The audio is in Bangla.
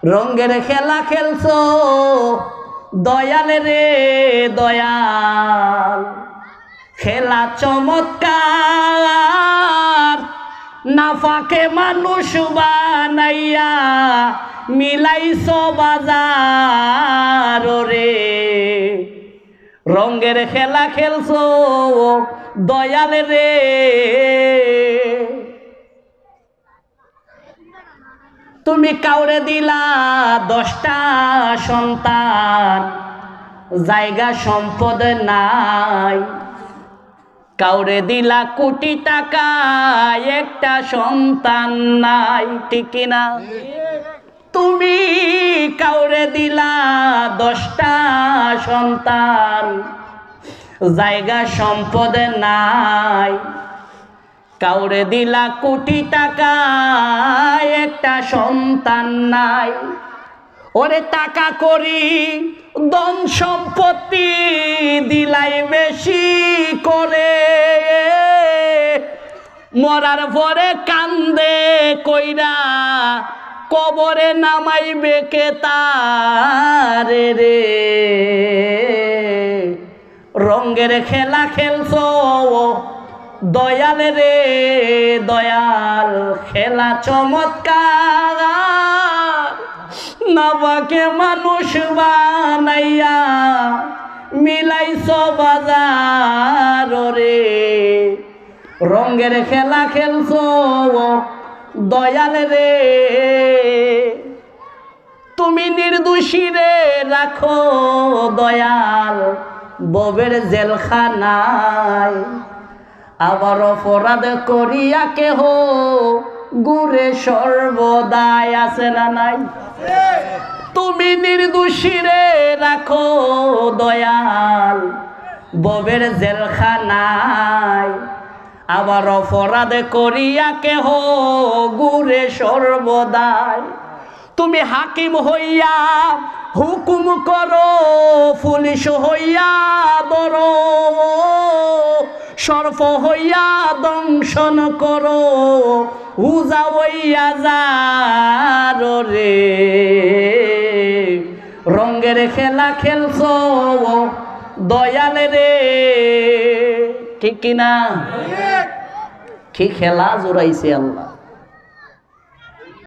রঙের খেলা খেলছো দয়াল রে দয়াল, খেলা চমৎকার, নাফাকে মানুষ বানাইয়া মিলাইছো বাজার রে। রঙের খেলা খেলছো দয়াল রে। তুমি কাউরে দিলা 10টা সন্তান, জায়গা সম্পদ নাই। কাউরে দিলা কোটি টাকা, একটা সন্তান নাই, ঠিক না? তুমি কাউরে দিলা 10টা সন্তান, জায়গা সম্পদ নাই। কাউরে দিলা কোটি টাকা, একটা সন্তান নাই। ওরে টাকা করি ধন সম্পত্তি দিলাই বেশি করে, মরার পরে কান্দে কইরা কবরে নামাইবে কে তারে রে। রঙের খেলা খেলছো দয়াল রে দয়াল, খেলা চমৎকার, নাবাকে মানুষ বানাইয়া মিলাইছো বাজার রে। রঙের খেলা খেলছো দয়াল রে। তুমি নির্দোষী রে রাখো দয়াল ববের জেলখানায়, আবার অপরাধ করিয়া কেহ গুরে সর্বদাই, আছে না নাই? তুমি নির্দোষী রে রাখো দয়াল ববের জেলখানায়, আবার অপরাধ করিয়া কেহ গুরে সর্বদাই। তুমি হাকিম হইয়া হুকুম করো, পুলিশ হইয়া ধরো, সর্প হইয়া দংশন করো, উজা হইয়া যার রে। রঙের খেলা খেলছো দয়াল রে, ঠিক কিনা? কি খেলা জোড়াইছে আল্লাহ।